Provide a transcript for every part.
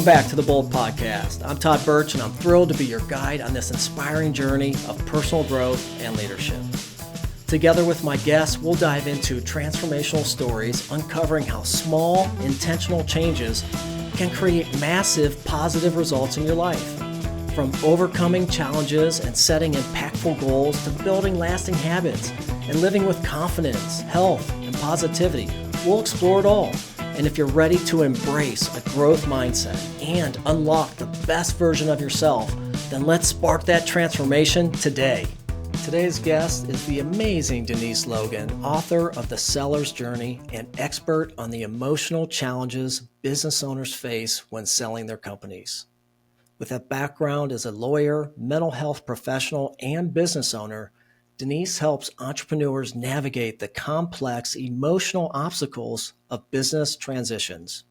back to the Bold Podcast. I'm Todd Birch, and I'm thrilled to be your guide on this inspiring journey of personal growth and leadership. Together with my guests, we'll dive into transformational stories, uncovering how small, intentional changes can create massive positive results in your life. From overcoming challenges and setting impactful goals to building lasting habits and living with confidence, health, and positivity, we'll explore it all. And if you're ready to embrace a growth mindset and unlock the best version of yourself, then let's spark that transformation today. Today's guest is the amazing Denise Logan, author of The Seller's Journey and expert on the emotional challenges business owners face when selling their companies. With a background as a lawyer, mental health professional, and business owner, Denise helps entrepreneurs navigate the complex emotional obstacles of business transitions.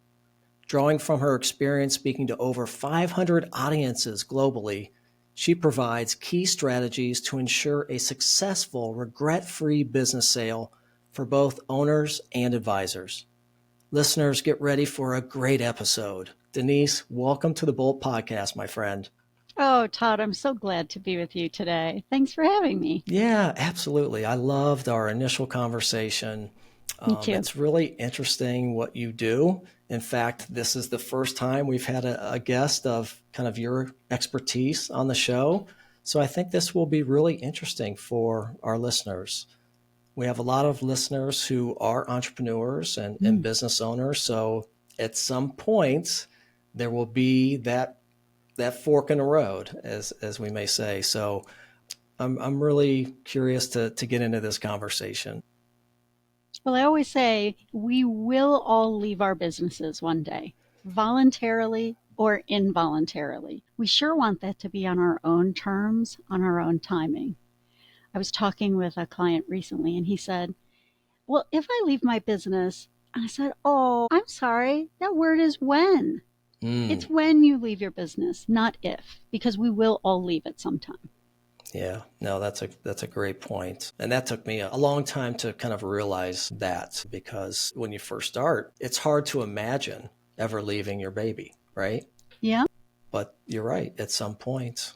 Drawing from her experience speaking to over 500 audiences globally, she provides key strategies to ensure a successful, regret-free business sale for both owners and advisors. Listeners, get ready for a great episode. Denise, welcome to the Bolt Podcast, my friend. Oh, Todd, I'm so glad to be with you today. Thanks for having me. Yeah, absolutely. I loved our initial conversation. Me too. It's really interesting what you do. In fact, this is the first time we've had a guest of kind of your expertise on the show. So I think this will be really interesting for our listeners. We have a lot of listeners who are entrepreneurs and business owners. So at some point, there will be that fork in the road, as we may say. So I'm really curious to get into this conversation. Well, I always say we will all leave our businesses one day, voluntarily or involuntarily. We sure want that to be on our own terms, on our own timing. I was talking with a client recently, and he said, well, if I leave my business, and I said, oh, I'm sorry, that word is when. It's when you leave your business, not if, because we will all leave at some time. Yeah, no, that's a great point. And that took me a long time to kind of realize that, because when you first start, it's hard to imagine ever leaving your baby, right? Yeah. But you're right. At some point,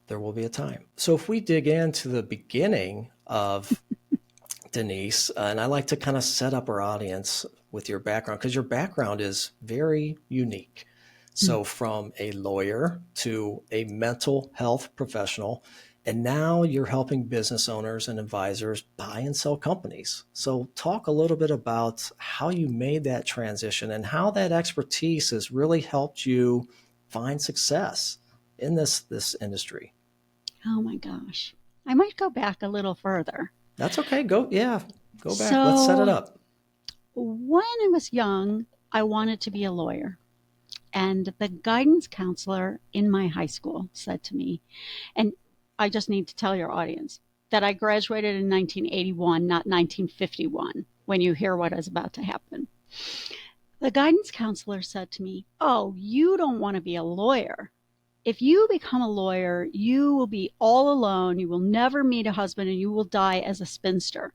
there will be a time. So if we dig into the beginning of Denise, and I like to kind of set up our audience with your background, because your background is very unique. So from a lawyer to a mental health professional, and now you're helping business owners and advisors buy and sell companies. So talk a little bit about how you made that transition and how that expertise has really helped you find success in this industry. Oh my gosh. I might go back a little further. That's okay. Go back. So, Let's set it up. When I was young, I wanted to be a lawyer. And the guidance counselor in my high school said to me, and I just need to tell your audience that I graduated in 1981, not 1951, when you hear what is about to happen. The guidance counselor said to me, oh, you don't want to be a lawyer. If you become a lawyer, you will be all alone. You will never meet a husband, and you will die as a spinster.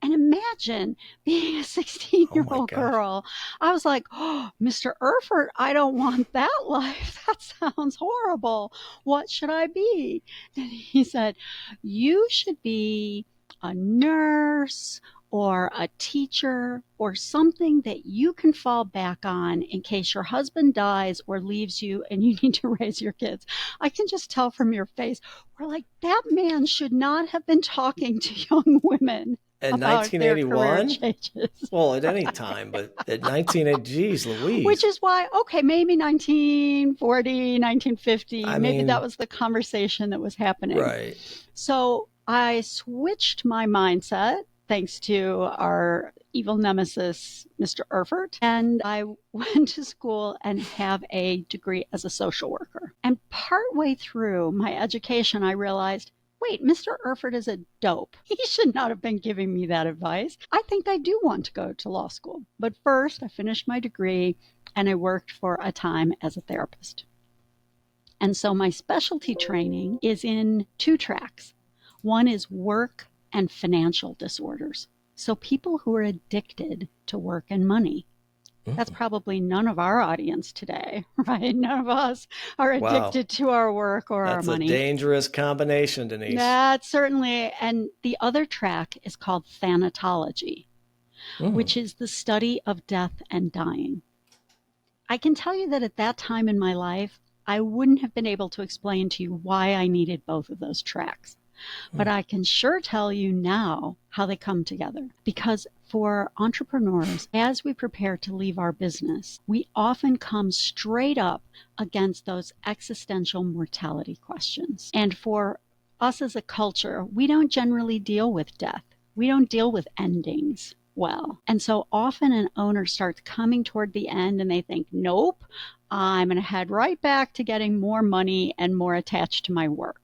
And imagine being a 16-year-old girl. I was like, oh, Mr. Erfurt, I don't want that life. That sounds horrible. What should I be? And he said, you should be a nurse or a teacher or something that you can fall back on in case your husband dies or leaves you and you need to raise your kids. I can just tell from your face, we're like, that man should not have been talking to young women. In 1981? Well, at any time, but at 1980, geez, Louise. Which is why, okay, maybe 1940, 1950, maybe that was the conversation that was happening. Right. So I switched my mindset, thanks to our evil nemesis, Mr. Erfurt, and I went to school and have a degree as a social worker. And partway through my education, I realized, wait, Mr. Erfurt is a dope. He should not have been giving me that advice. I think I do want to go to law school. But first, I finished my degree and I worked for a time as a therapist. And so my specialty training is in two tracks. One is work and financial disorders. So people who are addicted to work and money. That's Mm. probably none of our audience today, right? None of us are Wow. addicted to our work or our That's a money. dangerous combination, Denise. That certainly, and the other track is called thanatology, Mm. which is the study of death and dying. I can tell you that at that time in my life, I wouldn't have been able to explain to you why I needed both of those tracks. But Mm. I can sure tell you now how they come together. Because for entrepreneurs, as we prepare to leave our business, we often come straight up against those existential mortality questions. And for us as a culture, we don't generally deal with death, we don't deal with endings well. And so often an owner starts coming toward the end and they think, nope, I'm going to head right back to getting more money and more attached to my work.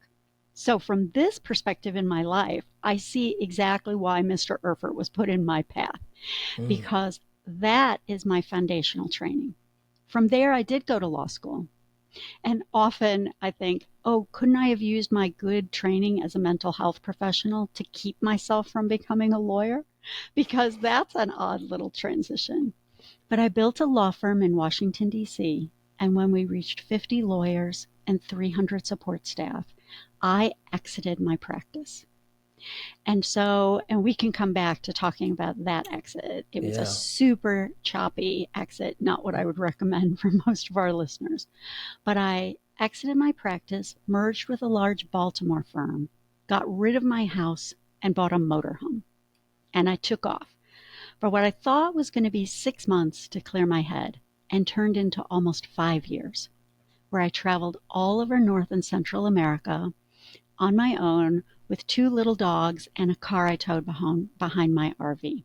So, from this perspective in my life, I see exactly why Mr. Erfurt was put in my path, Mm. because that is my foundational training. From there, I did go to law school. And often I think, oh, couldn't I have used my good training as a mental health professional to keep myself from becoming a lawyer? Because that's an odd little transition. But I built a law firm in Washington, D.C., and when we reached 50 lawyers and 300 support staff, I exited my practice. And we can come back to talking about that exit. It was a Yeah. super choppy exit, not what I would recommend for most of our listeners. But I exited my practice, merged with a large Baltimore firm, got rid of my house, and bought a motorhome. And I took off for what I thought was going to be 6 months to clear my head, and turned into almost 5 years, where I traveled all over North and Central America on my own with two little dogs and a car I towed behind my RV.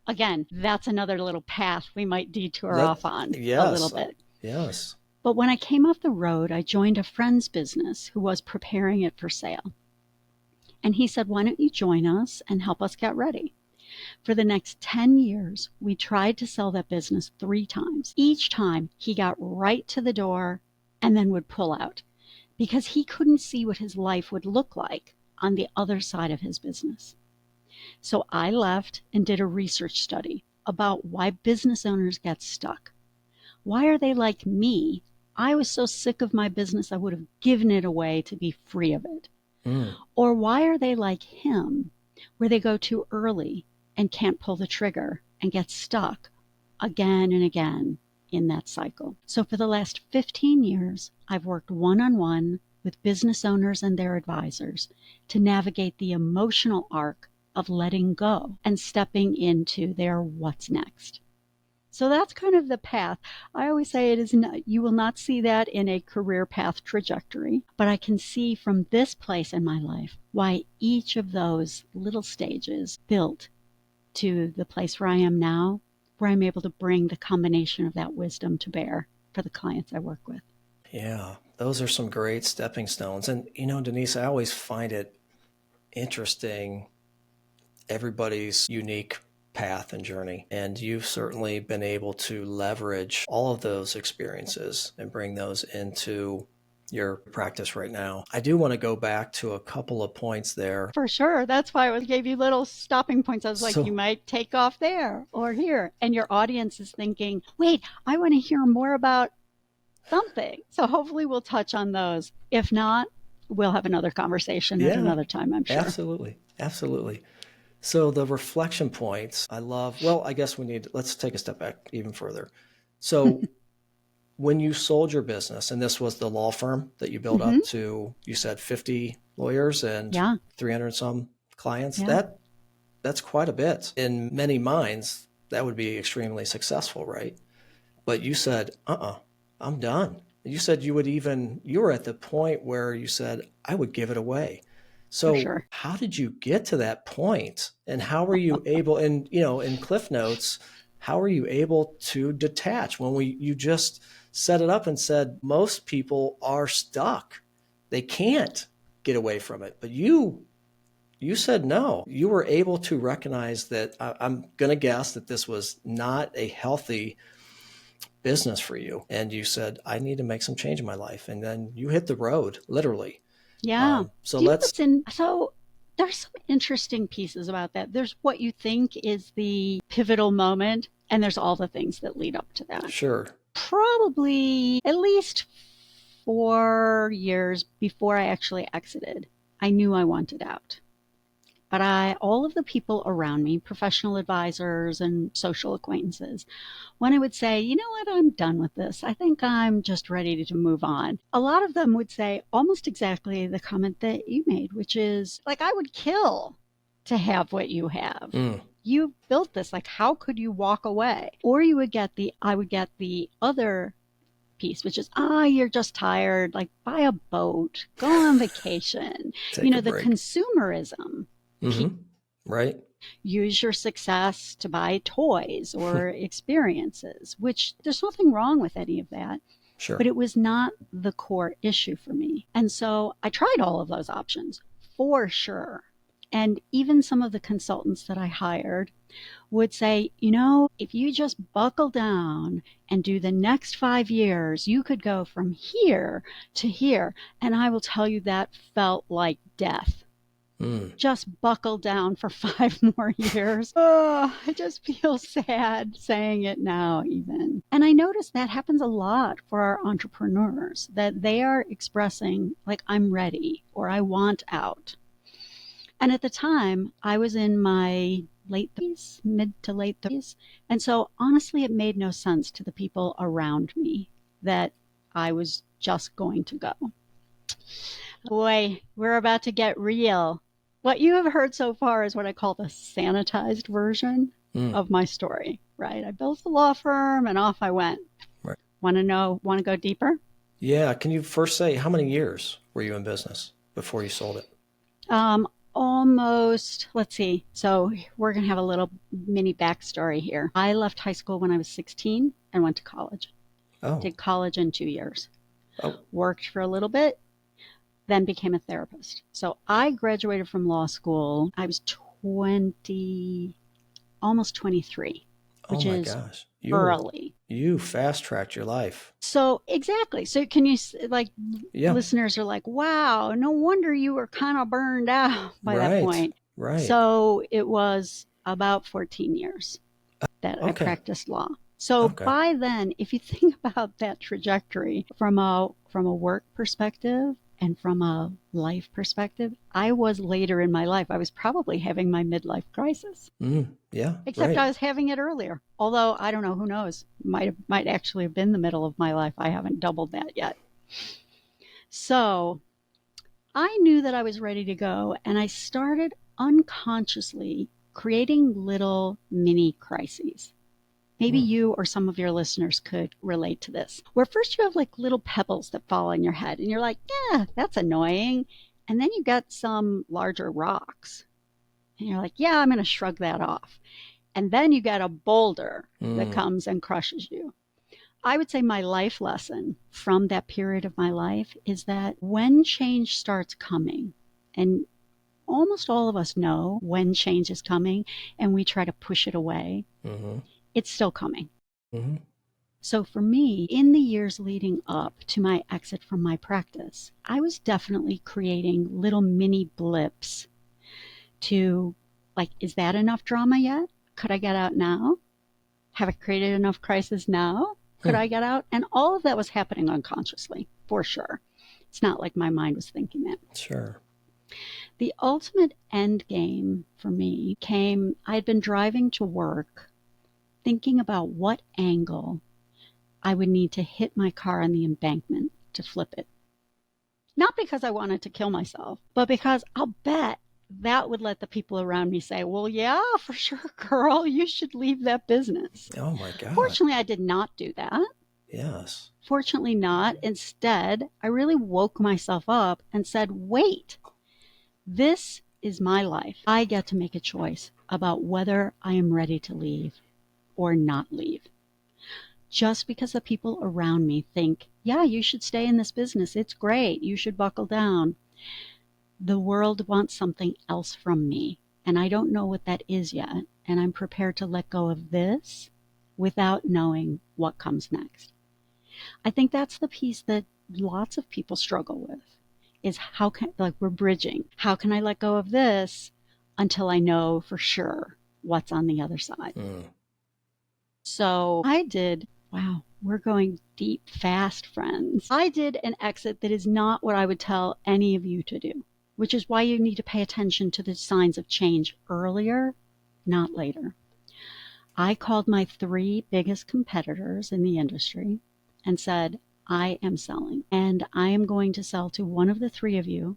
Again, that's another little path we might detour Let off on a little yes. bit. Yes. But when I came off the road, I joined a friend's business who was preparing it for sale. And he said, why don't you join us and help us get ready? For the next 10 years, we tried to sell that business 3 times. Each time he got right to the door and then would pull out because he couldn't see what his life would look like on the other side of his business. So I left and did a research study about why business owners get stuck. Why are they like me? I was so sick of my business, I would have given it away to be free of it. Mm. Or why are they like him, where they go too early and can't pull the trigger and get stuck again and again in that cycle? So for the last 15 years, I've worked one-on-one with business owners and their advisors to navigate the emotional arc of letting go and stepping into their what's next. So that's kind of the path. I always say it is not, you will not see that in a career path trajectory, but I can see from this place in my life why each of those little stages built to the place where I am now, where I'm able to bring the combination of that wisdom to bear for the clients I work with. Yeah. Those are some great stepping stones. And, Denise, I always find it interesting, everybody's unique path and journey. And you've certainly been able to leverage all of those experiences and bring those into your practice right now. I do want to go back to a couple of points there. For sure. That's why I gave you little stopping points. I was like, you So, might take off there or here. And your audience is thinking, wait, I want to hear more about something. So hopefully we'll touch on those. If not, we'll have another conversation at yeah, another time, I'm sure. absolutely. Absolutely. So the reflection points, I love, well, I guess let's take a step back even further. So when you sold your business, and this was the law firm that you built Mm-hmm. up to, you said 50 lawyers and Yeah. 300 some clients, Yeah. that's quite a bit. In many minds, that would be extremely successful, right? But you said, I'm done. You said you were at the point where you said, I would give it away. For So sure. how did you get to that point? And how were you able, and in Cliff Notes, how were you able to detach when you just set it up and said, most people are stuck. They can't get away from it. But you said no. You were able to recognize that I'm going to guess that this was not a healthy business for you. And you said, I need to make some change in my life. And then you hit the road, literally. Yeah. So Do you know let's, what's in? So There's some interesting pieces about that. There's what you think is the pivotal moment, and there's all the things that lead up to that. Sure. Probably at least 4 years before I actually exited, I knew I wanted out. But all of the people around me, professional advisors and social acquaintances, when I would say, you know what, I'm done with this. I think I'm just ready to move on. A lot of them would say almost exactly the comment that you made, which is like, I would kill to have what you have. You built this. Like, how could you walk away? Or I would get the other piece, which is, you're just tired. Like, buy a boat, go on vacation. Take a the break. Consumerism. Right. Use your success to buy toys or experiences, which there's nothing wrong with any of that. Sure. But it was not the core issue for me. And so I tried all of those options for sure. And even some of the consultants that I hired would say, if you just buckle down and do the next 5 years, you could go from here to here. And I will tell you, that felt like death. Just buckle down for 5 more years. Oh, I just feel sad saying it now even. And I notice that happens a lot for our entrepreneurs, that they are expressing like, I'm ready or I want out. And at the time, I was in my late 30s, mid to late 30s. And so honestly, it made no sense to the people around me that I was just going to go. Boy, we're about to get real. What you have heard so far is what I call the sanitized version of my story, right? I built a law firm and off I went. Right. Want to go deeper? Yeah. Can you first say, how many years were you in business before you sold it? Almost, let's see. So we're going to have a little mini backstory here. I left high school when I was 16 and went to college. Oh. Did college in 2 years. Oh. Worked for a little bit, then became a therapist. So I graduated from law school. I was 20, almost 23, which oh my is gosh. early. You fast-tracked your life. So exactly. So can you, listeners are like, wow, no wonder you were kind of burned out by that point. Right. So it was about 14 years that I practiced law. So by then, if you think about that trajectory from a work perspective and from a life perspective, I was later in my life. I was probably having my midlife crisis. Yeah. Except I was having it earlier. Although, I don't know, who knows? Might actually have been the middle of my life. I haven't doubled that yet. So I knew that I was ready to go, and I started unconsciously creating little mini crises. Maybe you or some of your listeners could relate to this, where first you have like little pebbles that fall on your head and you're like, yeah, that's annoying. And then you got some larger rocks and you're like, yeah, I'm going to shrug that off. And then you got a boulder that comes and crushes you. I would say my life lesson from that period of my life is that when change starts coming, and almost all of us know when change is coming and we try to push it away, it's still coming. So for me, in the years leading up to my exit from my practice, I was definitely creating little mini blips to, like, is that enough drama yet? Could I get out now? Have I created enough crisis now? Could I get out? And all of that was happening unconsciously, for sure. It's not like my mind was thinking that. Sure. The ultimate end game for me came, I had been driving to work thinking about what angle I would need to hit my car on the embankment to flip it. Not because I wanted to kill myself, but because I'll bet that would let the people around me say, well, yeah, for sure, girl, you should leave that business. Oh my God. Fortunately, I did not do that. Yes. Fortunately not. Instead, I really woke myself up and said, wait, this is my life. I get to make a choice about whether I am ready to leave or not leave. Just because the people around me think, yeah, you should stay in this business. It's great. You should buckle down. The world wants something else from me, and I don't know what that is yet. And I'm prepared to let go of this without knowing what comes next. I think that's the piece that lots of people struggle with, is how can, like, we're bridging. How can I let go of this until I know for sure what's on the other side? So I did, wow, we're going deep fast, friends. I did an exit that is not what I would tell any of you to do, which is why you need to pay attention to the signs of change earlier, not later. I called my 3 biggest competitors in the industry and said, I am selling, and I am going to sell to one of the 3 of you.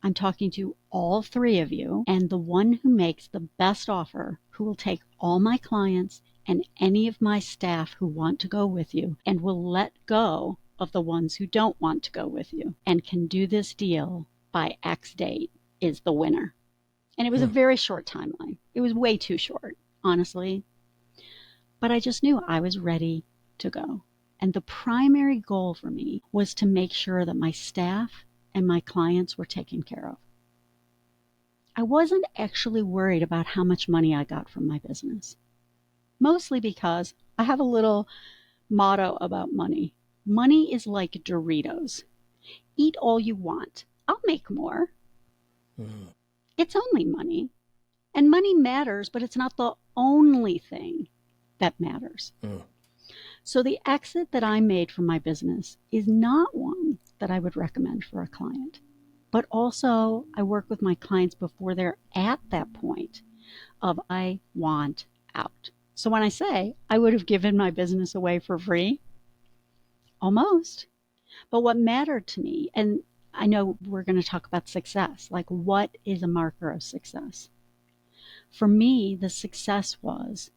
I'm talking to all 3 of you, and the one who makes the best offer, who will take all my clients and any of my staff who want to go with you, and will let go of the ones who don't want to go with you, and can do this deal by X date, is the winner. And it was a very short timeline. It was way too short, honestly. But I just knew I was ready to go. And the primary goal for me was to make sure that my staff and my clients were taken care of. I wasn't actually worried about how much money I got from my business, mostly because I have a little motto about money. Money is like Doritos. Eat all you want. I'll make more. It's only money. And money matters, but it's not the only thing that matters. So the exit that I made from my business is not one that I would recommend for a client. But also, I work with my clients before they're at that point of I want out. So when I say I would have given my business away for free, almost. But what mattered to me, and I know we're going to talk about success, like what is a marker of success? For me, the success was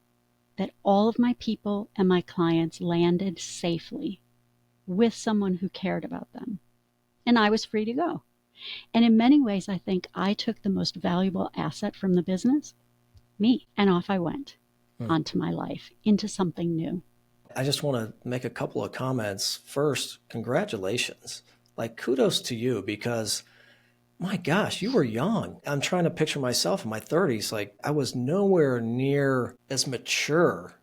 that all of my people and my clients landed safely with someone who cared about them. And I was free to go. And in many ways, I think I took the most valuable asset from the business, me, and off I went onto my life, into something new. I just want to make a couple of comments. First, congratulations. Like, kudos to you, because my gosh, you were young. I'm trying to picture myself in my 30s. Like, I was nowhere near as mature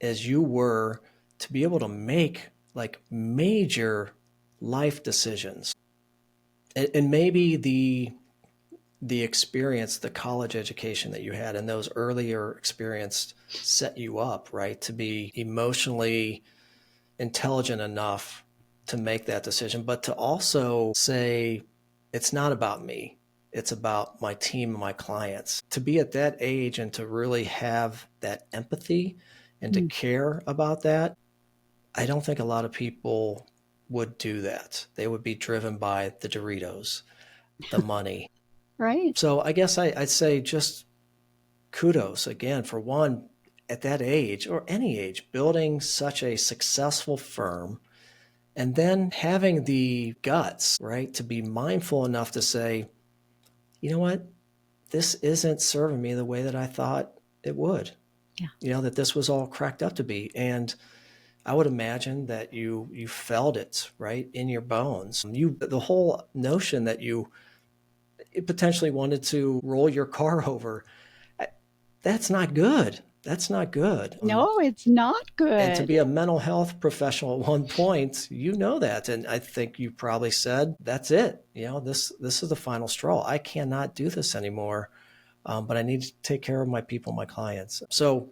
as you were to be able to make like major life decisions. And maybe the experience, the college education that you had and those earlier experiences set you up, right, to be emotionally intelligent enough to make that decision, but to also say, it's not about me. It's about my team and my clients. To be at that age and to really have that empathy and to care about that, I don't think a lot of people would do that. They would be driven by the Doritos, the money. Right. So I guess I'd say just kudos again for one, at that age or any age, building such a successful firm and then having the guts, right, to be mindful enough to say, you know what, this isn't serving me the way that I thought it would. Yeah. You know, that this was all cracked up to be. And I would imagine that you felt it, right, in your bones. The whole notion that you potentially wanted to roll your car over, that's not good. That's not good. No, it's not good. And to be a mental health professional at one point, you know that. And I think you probably said, that's it. You know, this is the final straw. I cannot do this anymore, but I need to take care of my people, my clients. So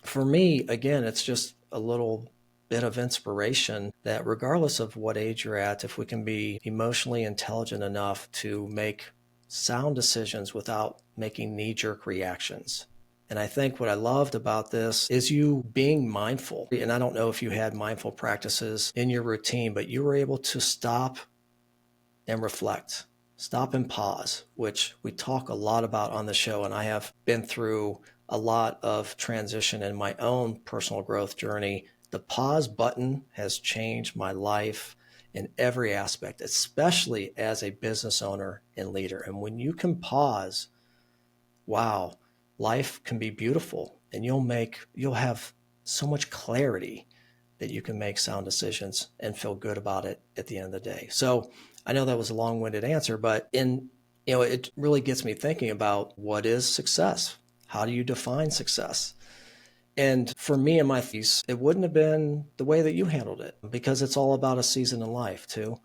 for me, again, it's just a little bit of inspiration that regardless of what age you're at, if we can be emotionally intelligent enough to make sound decisions without making knee-jerk reactions. And I think what I loved about this is you being mindful. And I don't know if you had mindful practices in your routine, but you were able to stop and reflect, stop and pause, which we talk a lot about on the show. And I have been through a lot of transition in my own personal growth journey. The pause button has changed my life in every aspect, especially as a business owner and leader. And when you can pause, wow, life can be beautiful, and you'll have so much clarity that you can make sound decisions and feel good about it at the end of the day. So I know that was a long-winded answer, but it really gets me thinking about what is success? How do you define success? And for me and my thesis, it wouldn't have been the way that you handled it, because it's all about a season in life too,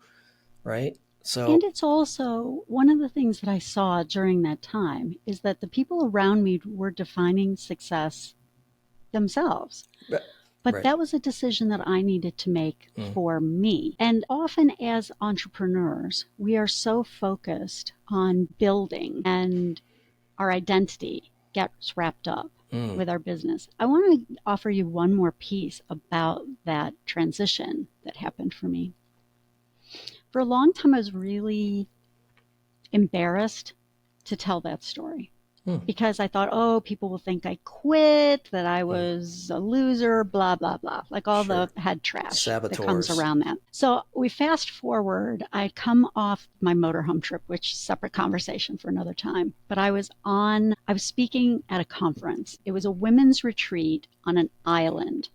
right? So, And it's also one of the things that I saw during that time is that the people around me were defining success themselves. But right. that was a decision that I needed to make for me. And often as entrepreneurs, we are so focused on building, and our identity gets wrapped up with our business. I want to offer you one more piece about that transition that happened for me. For a long time, I was really embarrassed to tell that story because I thought, oh, people will think I quit, that I was a loser, blah, blah, blah, like all the head trash that comes Saboteurs. around that. So we fast forward. I'd come off my motorhome trip, which is a separate conversation for another time. But I was speaking at a conference. It was a women's retreat on an island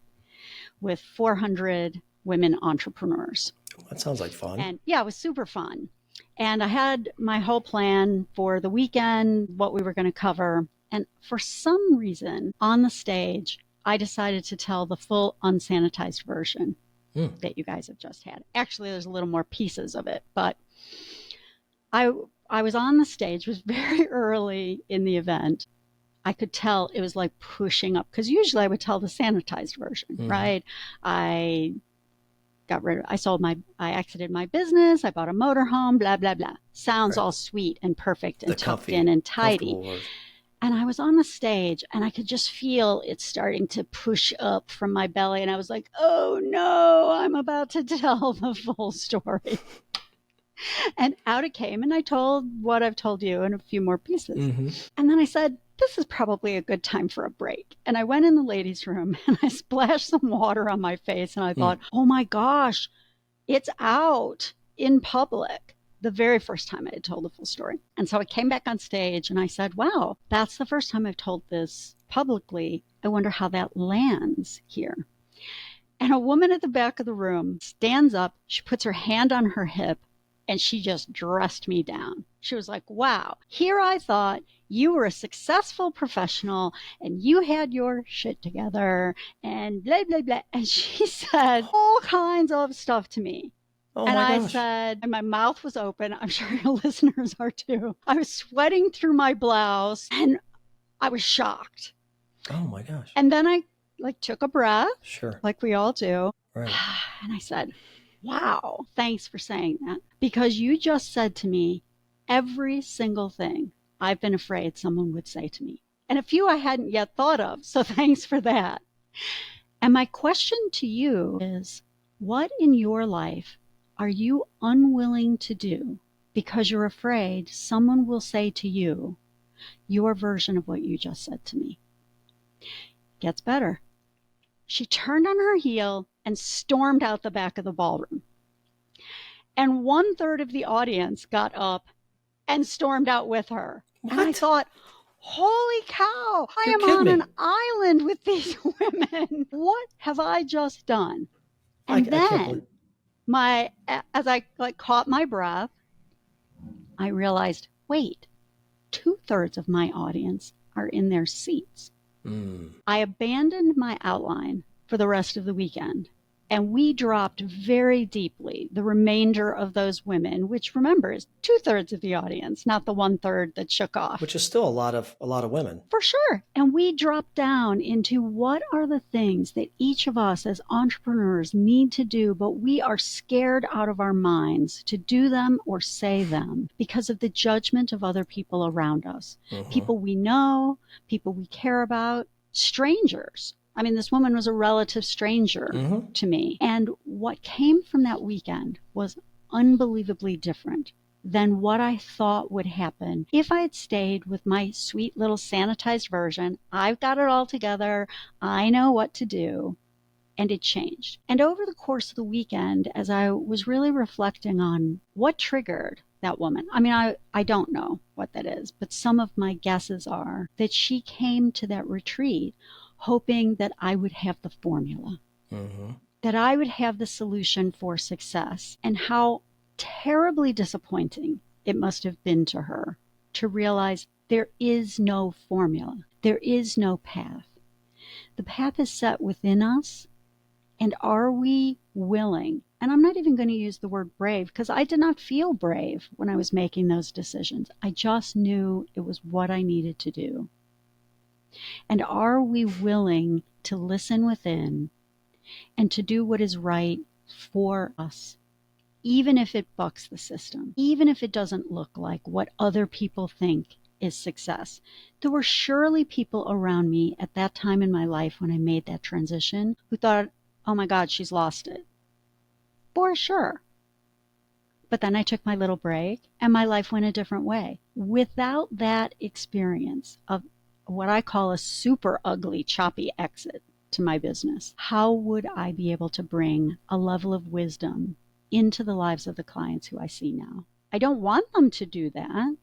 with 400 women entrepreneurs. That sounds like fun. And yeah, it was super fun. And I had my whole plan for the weekend, what we were going to cover. And for some reason on the stage, I decided to tell the full unsanitized version that you guys have just had. Actually, there's a little more pieces of it, but I was on the stage. It was very early in the event. I could tell it was like pushing up, because usually I would tell the sanitized version, right? I exited my business. I bought a motorhome, blah, blah, blah. Sounds all sweet and perfect and tucked in and tidy. And I was on the stage and I could just feel it starting to push up from my belly. And I was like, oh no, I'm about to tell the full story. And out it came. And I told what I've told you in a few more pieces. And then I said, this is probably a good time for a break. And I went in the ladies' room and I splashed some water on my face. And I thought, oh my gosh, it's out in public. The very first time I had told the full story. And so I came back on stage and I said, wow, that's the first time I've told this publicly. I wonder how that lands here. And a woman at the back of the room stands up. She puts her hand on her hip and she just dressed me down. She was like, wow, here I thought you were a successful professional and you had your shit together and blah, blah, blah. And she said all kinds of stuff to me. Oh and my I gosh. said, and my mouth was open. I'm sure your listeners are too. I was sweating through my blouse and I was shocked. Oh my gosh. And then I took a breath. Sure. Like we all do. Right. And I said, wow, thanks for saying that. Because you just said to me every single thing I've been afraid someone would say to me. And a few I hadn't yet thought of. So thanks for that. And my question to you is, what in your life are you unwilling to do because you're afraid someone will say to you your version of what you just said to me? Gets better. She turned on her heel and stormed out the back of the ballroom. And 1/3 of the audience got up and stormed out with her. What? And I thought, holy cow, I am on an island with these women. What have I just done? And then as I caught my breath, I realized, wait, 2/3 of my audience are in their seats. I abandoned my outline for the rest of the weekend, and we dropped very deeply the remainder of those women, which, remember, is 2/3 of the audience, not the 1/3 that shook off. Which is still a lot of women. For sure. And we dropped down into what are the things that each of us as entrepreneurs need to do, but we are scared out of our minds to do them or say them because of the judgment of other people around us. People we know, people we care about, strangers. I mean, this woman was a relative stranger to me. And what came from that weekend was unbelievably different than what I thought would happen if I had stayed with my sweet little sanitized version. I've got it all together. I know what to do. And it changed. And over the course of the weekend, as I was really reflecting on what triggered that woman, I mean, I don't know what that is, but some of my guesses are that she came to that retreat hoping that I would have the formula, that I would have the solution for success, and how terribly disappointing it must have been to her to realize there is no formula. There is no path. The path is set within us. And are we willing And I'm not even going to use the word brave because I did not feel brave when I was making those decisions. I just knew it was what I needed to do. And are we willing to listen within and to do what is right for us, even if it bucks the system, even if it doesn't look like what other people think is success? There were surely people around me at that time in my life when I made that transition who thought, oh my God, she's lost it. For sure. But then I took my little break and my life went a different way. Without that experience of what I call a super ugly, choppy exit to my business, how would I be able to bring a level of wisdom into the lives of the clients who I see now? I don't want them to do that.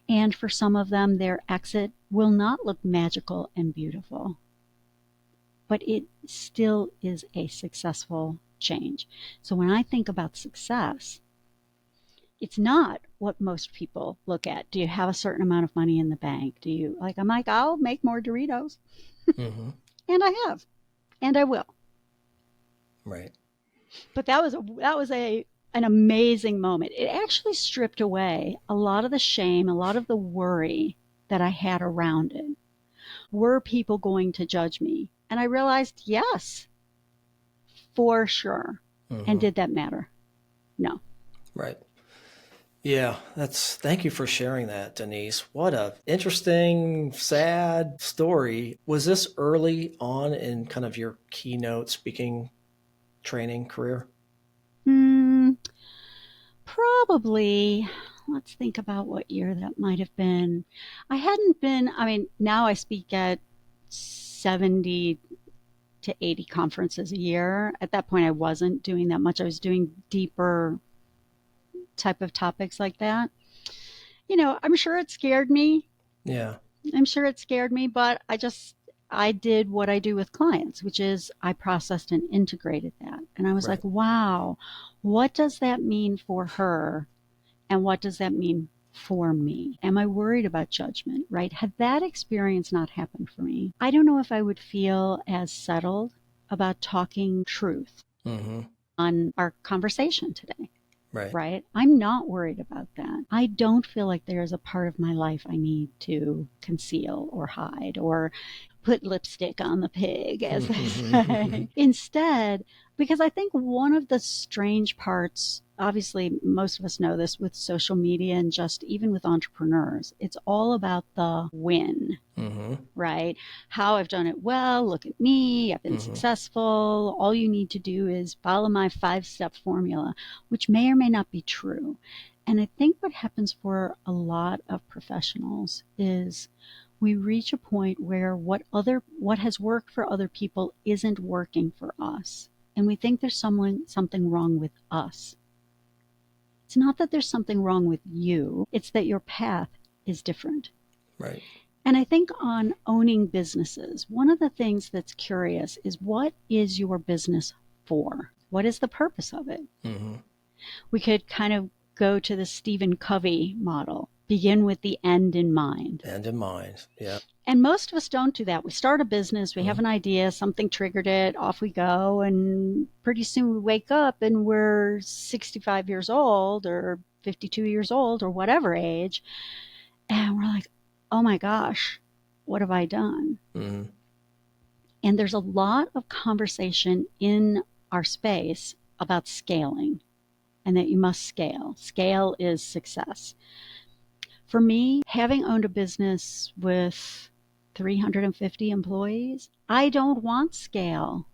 And for some of them, their exit will not look magical and beautiful, but it still is a successful change. So when I think about success, it's not what most people look at. Do you have a certain amount of money in the bank? Do you I'm like, I'll make more Doritos. Mm-hmm. And I have, and I will. Right. But that was an amazing moment. It actually stripped away a lot of the shame, a lot of the worry that I had around it. Were people going to judge me? And I realized, yes, for sure. Mm-hmm. And did that matter? No. Right. Yeah, thank you for sharing that, Denise. What a interesting, sad story. Was this early on in kind of your keynote speaking training career? Probably. Let's think about what year that might have been. Now I speak at 70 to 80 conferences a year. At that point, I wasn't doing that much. I was doing deeper type of topics like that. I'm sure it scared me. Yeah. I'm sure it scared me, but I did what I do with clients, which is I processed and integrated that. And I was Right. like, wow, what does that mean for her? And what does that mean for me? Am I worried about judgment, right? Had that experience not happened for me, I don't know if I would feel as settled about talking truth Mm-hmm. on our conversation today. Right. Right? I'm not worried about that. I don't feel like there's a part of my life I need to conceal or hide or put lipstick on the pig, as they say. Instead, because I think one of the strange parts, obviously, most of us know this with social media and just even with entrepreneurs, it's all about the win. Mm-hmm. Right? How I've done it well. Look at me. I've been successful. All you need to do is follow my 5-step formula, which may or may not be true. And I think what happens for a lot of professionals is we reach a point where what has worked for other people isn't working for us. And we think there's something wrong with us. It's not that there's something wrong with you. It's that your path is different. Right. And I think on owning businesses, one of the things that's curious is, what is your business for? What is the purpose of it? Mm-hmm. We could kind of go to the Stephen Covey model, begin with the end in mind. End in mind, yeah. And most of us don't do that. We start a business, we have an idea, something triggered it, off we go, and pretty soon we wake up and we're 65 years old or 52 years old or whatever age, and we're like, oh my gosh, what have I done? Mm-hmm. And there's a lot of conversation in our space about scaling and that you must scale. Scale is success. For me, having owned a business with 350 employees, I don't want scale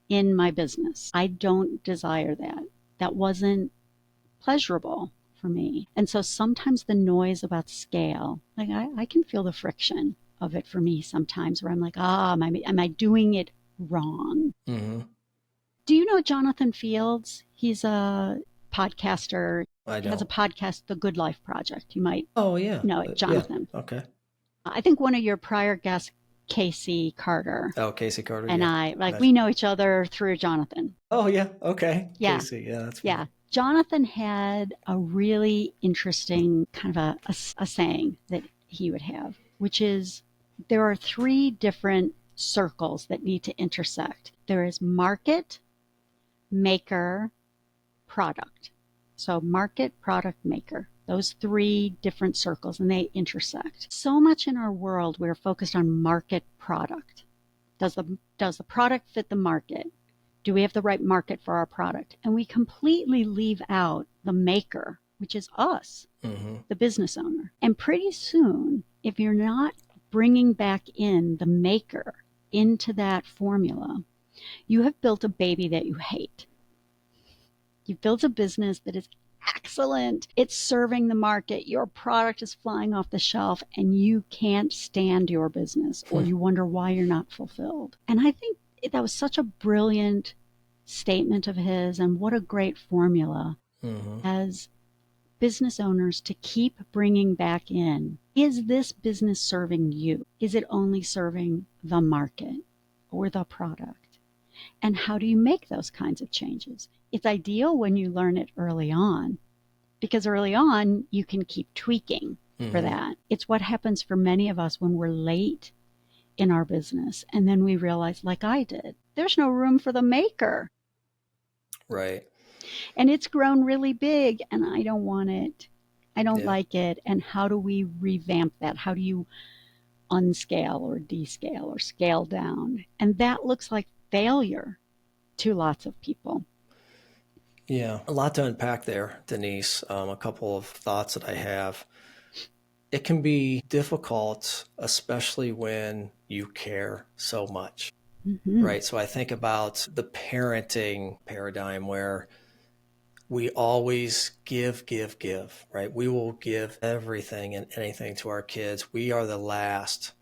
in my business. I don't desire that. That wasn't pleasurable for me. And so sometimes the noise about scale, I can feel the friction of it for me sometimes, where I'm like, am I doing it wrong? Mm-hmm. Do you know Jonathan Fields? He's a podcaster. I He has a don't. podcast, The Good Life Project. You might Oh, yeah. know it, Jonathan. Yeah. Okay. I think one of your prior guests, Casey Carter, Oh, Casey Carter. and yeah. we know each other through Jonathan. Oh, yeah. Okay. Yeah. Casey. Yeah, that's Yeah. funny. Jonathan had a really interesting kind of a saying that he would have, which is, there are 3 different circles that need to intersect. There is market, maker, product. So market, product, maker. Those three different circles, and they intersect. So much in our world, we're focused on market, product. Does the product fit the market? Do we have the right market for our product? And we completely leave out the maker, which is us, the business owner. And pretty soon, if you're not bringing back in the maker into that formula, you have built a baby that you hate. You've built a business that is excellent. It's serving the market. Your product is flying off the shelf, and you can't stand your business, or you wonder why you're not fulfilled. And I think that was such a brilliant statement of his, and what a great formula as business owners to keep bringing back in. Is this business serving you? Is it only serving the market or the product? And how do you make those kinds of changes? It's ideal when you learn it early on, because early on you can keep tweaking for that. It's what happens for many of us when we're late in our business, and then we realize, like I did, there's no room for the maker. Right. And it's grown really big, and I don't want it. I don't like it. And how do we revamp that? How do you unscale or descale or scale down? And that looks like failure to lots of people. Yeah, a lot to unpack there, Denise. A couple of thoughts that I have. It can be difficult, especially when you care so much, right? So I think about the parenting paradigm where we always give, right? We will give everything and anything to our kids. We are the last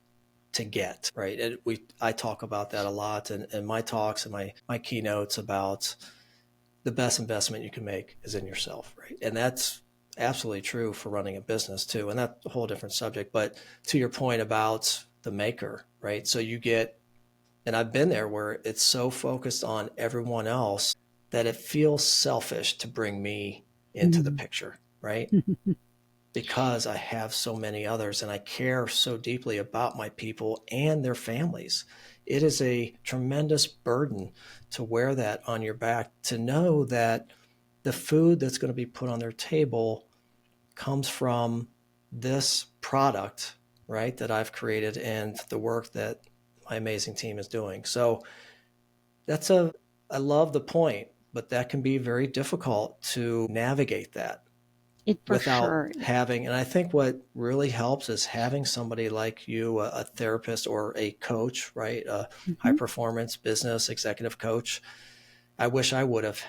to get, right? And I talk about that a lot in my talks and my keynotes about the best investment you can make is in yourself, right? And that's absolutely true for running a business too. And that's a whole different subject. But to your point about the maker, right? So you get, and I've been there where it's so focused on everyone else that it feels selfish to bring me into the picture, right? Because I have so many others and I care so deeply about my people and their families. It is a tremendous burden to wear that on your back, to know that the food that's going to be put on their table comes from this product, right, that I've created and the work that my amazing team is doing. So I love the point, but that can be very difficult to navigate that. Without having, and I think what really helps is having somebody like you, a therapist or a coach, right? A high performance business executive coach. I wish I would have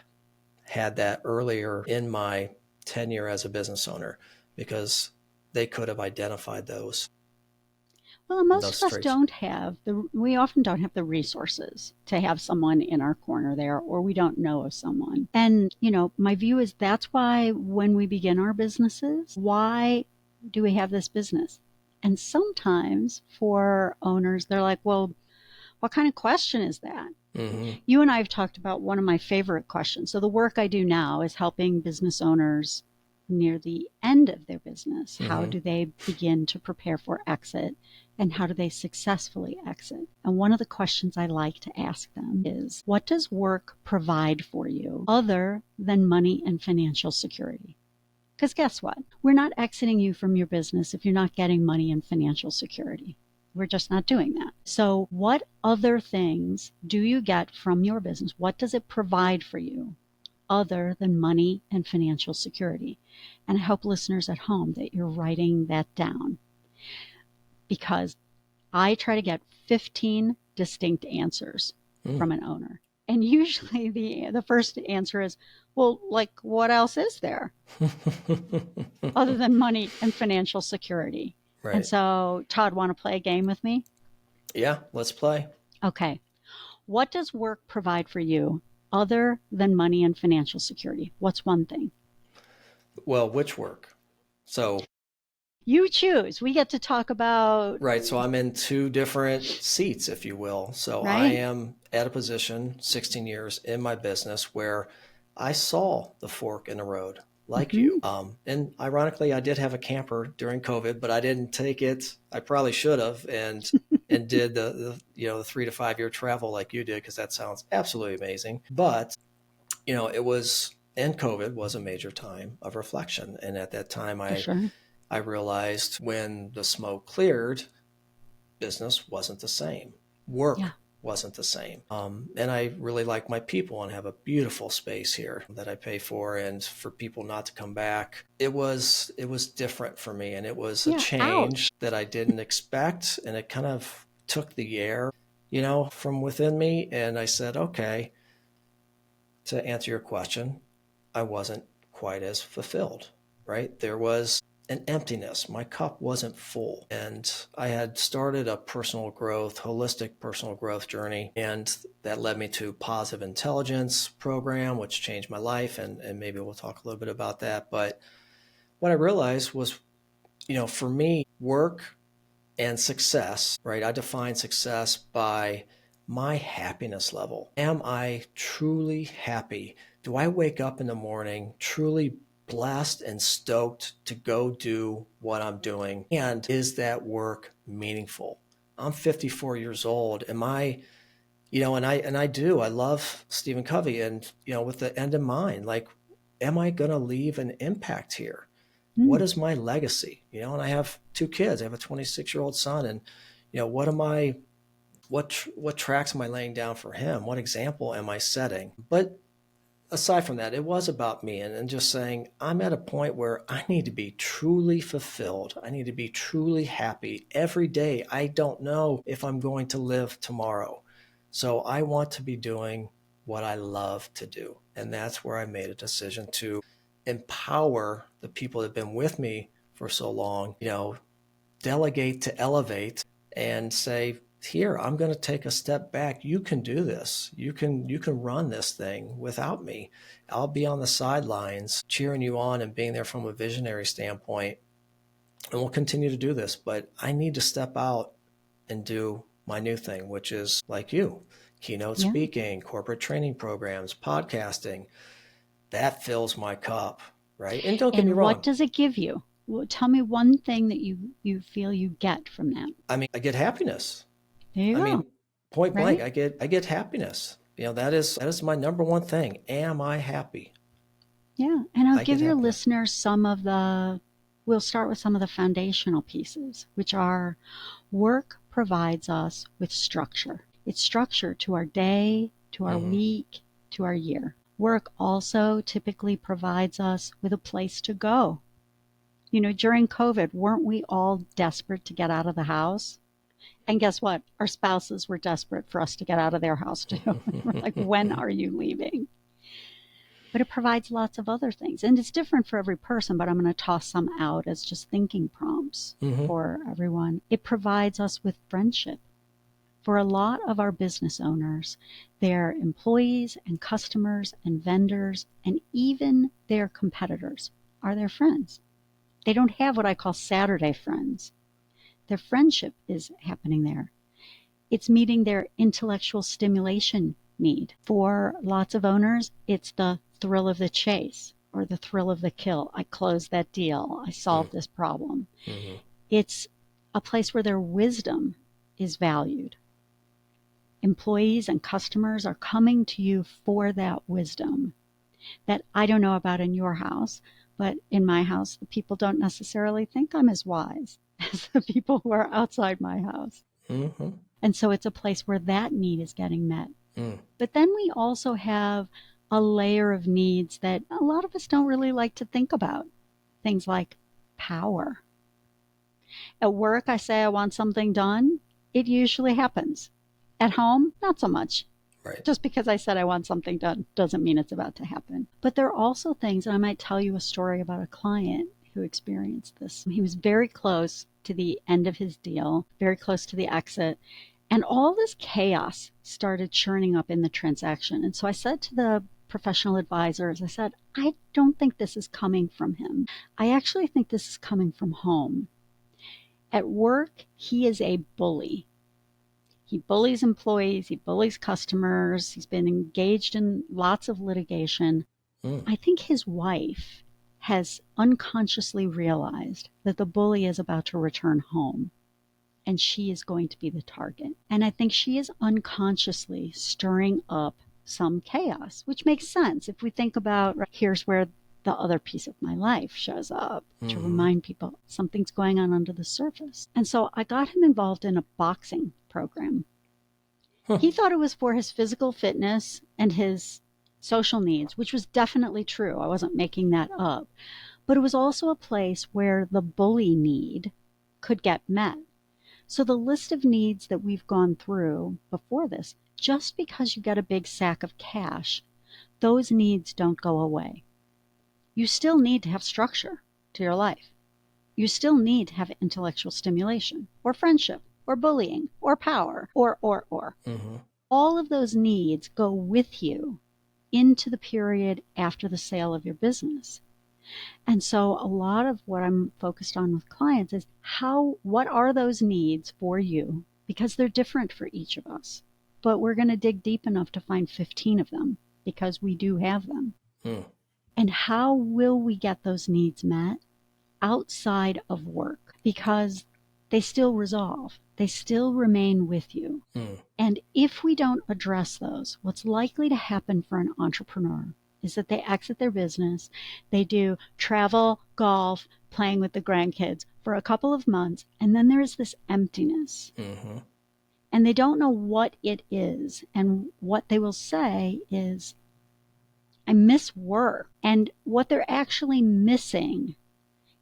had that earlier in my tenure as a business owner, because they could have identified those. Well, most of us don't have we often don't have the resources to have someone in our corner there, or we don't know of someone. And, my view is that's why when we begin our businesses, why do we have this business? And sometimes for owners, they're like, well, what kind of question is that? You and I have talked about one of my favorite questions. So the work I do now is helping business owners near the end of their business. How do they begin to prepare for exit? And how do they successfully exit? And one of the questions I like to ask them is, what does work provide for you other than money and financial security? Because guess what? We're not exiting you from your business if you're not getting money and financial security. We're just not doing that. So what other things do you get from your business? What does it provide for you other than money and financial security? And I hope listeners at home that you're writing that down, because I try to get 15 distinct answers from an owner. And usually the first answer is, well, like, what else is there other than money and financial security? Right. And so, Todd, want to play a game with me? Yeah, let's play. Okay. What does work provide for you other than money and financial security? What's one thing? Well, which work? So you choose. We get to talk about... Right. So I'm in two different seats, if you will. So I am at a position 16 years in my business where I saw the fork in the road like you. And ironically, I did have a camper during COVID, but I didn't take it. I probably should have, and did the 3 to 5 year travel like you did, because that sounds absolutely amazing. But and COVID was a major time of reflection. And at that time, For sure. I realized when the smoke cleared, business wasn't the same. Yeah. Work wasn't the same. And I really like my people and have a beautiful space here that I pay for. And for people not to come back, it was different for me. And it was a Yeah. change Ouch. that I didn't expect. And it kind of took the air, from within me. And I said, okay, to answer your question, I wasn't quite as fulfilled, right? There was an emptiness. My cup wasn't full. And I had started a holistic personal growth journey. And that led me to positive intelligence program, which changed my life. And maybe we'll talk a little bit about that. But what I realized was, for me, work and success, right? I define success by my happiness level. Am I truly happy? Do I wake up in the morning truly blessed and stoked to go do what I'm doing? And is that work meaningful? I'm 54 years old. Am I, I love Stephen Covey and, with the end in mind, like, am I going to leave an impact here? What is my legacy? And I have 2 kids. I have a 26-year-old son, and what tracks am I laying down for him? What example am I setting? But aside from that, it was about me and just saying, I'm at a point where I need to be truly fulfilled. I need to be truly happy every day. I don't know if I'm going to live tomorrow. So I want to be doing what I love to do. And that's where I made a decision to empower the people that have been with me for so long, delegate to elevate and say, here, I'm going to take a step back. You can do this. You can run this thing without me. I'll be on the sidelines cheering you on and being there from a visionary standpoint. And we'll continue to do this, but I need to step out and do my new thing, which is like you, keynote speaking, corporate training programs, podcasting. That fills my cup, right? And don't get me And wrong. what does it give you? Well, tell me one thing that you feel you get from that. I mean, I get happiness. There you go. Point blank, Right? I get happiness. That is my number one thing. Am I happy? Yeah. And I'll I give get your happiness. listeners we'll start with some of the foundational pieces, which are work provides us with structure. It's structure to our day, to our week, to our year. Work also typically provides us with a place to go. During COVID, weren't we all desperate to get out of the house? And guess what? Our spouses were desperate for us to get out of their house too. We're like, when are you leaving? But it provides lots of other things. And it's different for every person, but I'm going to toss some out as just thinking prompts for everyone. It provides us with friendship. For a lot of our business owners, their employees and customers and vendors and even their competitors are their friends. They don't have what I call Saturday friends. Their friendship is happening there. It's meeting their intellectual stimulation need. For lots of owners, it's the thrill of the chase or the thrill of the kill. I closed that deal. I solved this problem. It's a place where their wisdom is valued. Employees and customers are coming to you for that wisdom that I don't know about in your house, but in my house, the people don't necessarily think I'm as wise as the people who are outside my house. And so it's a place where that need is getting met. But then we also have a layer of needs that a lot of us don't really like to think about. Things like power. At work, I say I want something done. It usually happens. At home, not so much. Right. Just because I said I want something done doesn't mean it's about to happen. But there are also things, and I might tell you a story about a client who experienced this. He was very close to the end of his deal, very close to the exit, and all this chaos started churning up in the transaction. And so I said to the professional advisors, I said, I don't think this is coming from him. I actually think this is coming from home. At work, he is a bully. He bullies employees, he bullies customers, he's been engaged in lots of litigation. I think his wife has unconsciously realized that the bully is about to return home and she is going to be the target. And I think she is unconsciously stirring up some chaos, which makes sense if we think about, right, here's where the other piece of my life shows up to remind people something's going on under the surface. And so I got him involved in a boxing program. He thought it was for his physical fitness and his social needs, which was definitely true. I wasn't making that up. But it was also a place where the bully need could get met. So the list of needs that we've gone through before this, just because you get a big sack of cash, those needs don't go away. You still need to have structure to your life. You still need to have intellectual stimulation or friendship or bullying or power or. All of those needs go with you into the period after the sale of your business. And so a lot of what I'm focused on with clients is what are those needs for you? Because they're different for each of us. But we're going to dig deep enough to find 15 of them because we do have them. And how will we get those needs met outside of work? Because they still resolve. They still remain with you. And if we don't address those, what's likely to happen for an entrepreneur is that they exit their business, they do travel, golf, playing with the grandkids for a couple of months, and then there's this emptiness. And they don't know what it is. And what they will say is, I miss work. And what they're actually missing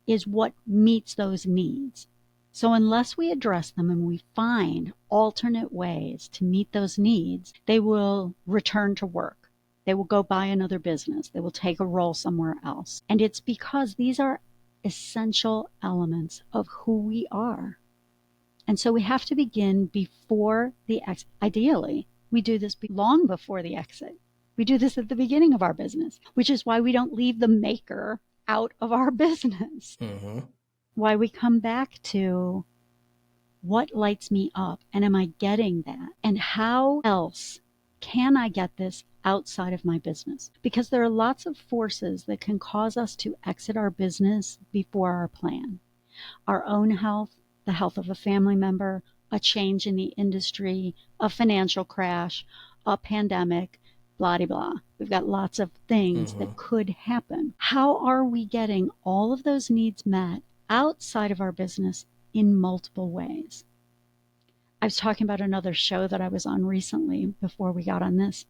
is what meets those needs. So unless we address them and we find alternate ways to meet those needs, they will return to work. They will go buy another business. They will take a role somewhere else. And it's because these are essential elements of who we are. And so we have to begin before the exit. Ideally, we do this long before the exit. We do this at the beginning of our business, which is why we don't leave the maker out of our business. Why we come back to what lights me up, and am I getting that? And how else can I get this outside of my business? Because there are lots of forces that can cause us to exit our business before our plan. Our own health, the health of a family member, a change in the industry, a financial crash, a pandemic, blah, blah, blah. We've got lots of things that could happen. How are we getting all of those needs met outside of our business in multiple ways? I was talking about another show that I was on recently before we got on this.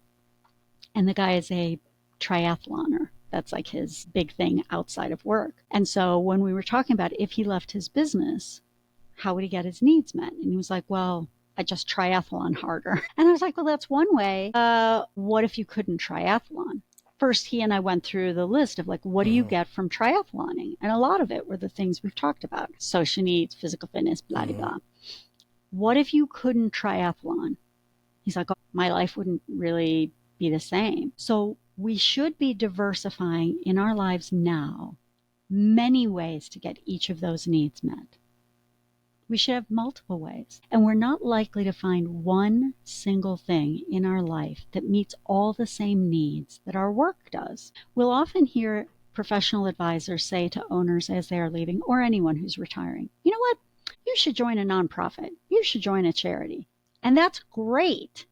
And the guy is a triathloner. That's like his big thing outside of work. And so when we were talking about if he left his business, how would he get his needs met? And he was like, well, I just triathlon harder. And I was like, well, that's one way. What if you couldn't triathlon? First, he and I went through the list of like, what do you get from triathloning? And a lot of it were the things we've talked about. Social needs, physical fitness, blah, blah, blah. What if you couldn't triathlon? He's like, oh, my life wouldn't really be the same. So we should be diversifying in our lives now many ways to get each of those needs met. We should have multiple ways. And we're not likely to find one single thing in our life that meets all the same needs that our work does. We'll often hear professional advisors say to owners as they are leaving, or anyone who's retiring, you know what? You should join a nonprofit. You should join a charity. And that's great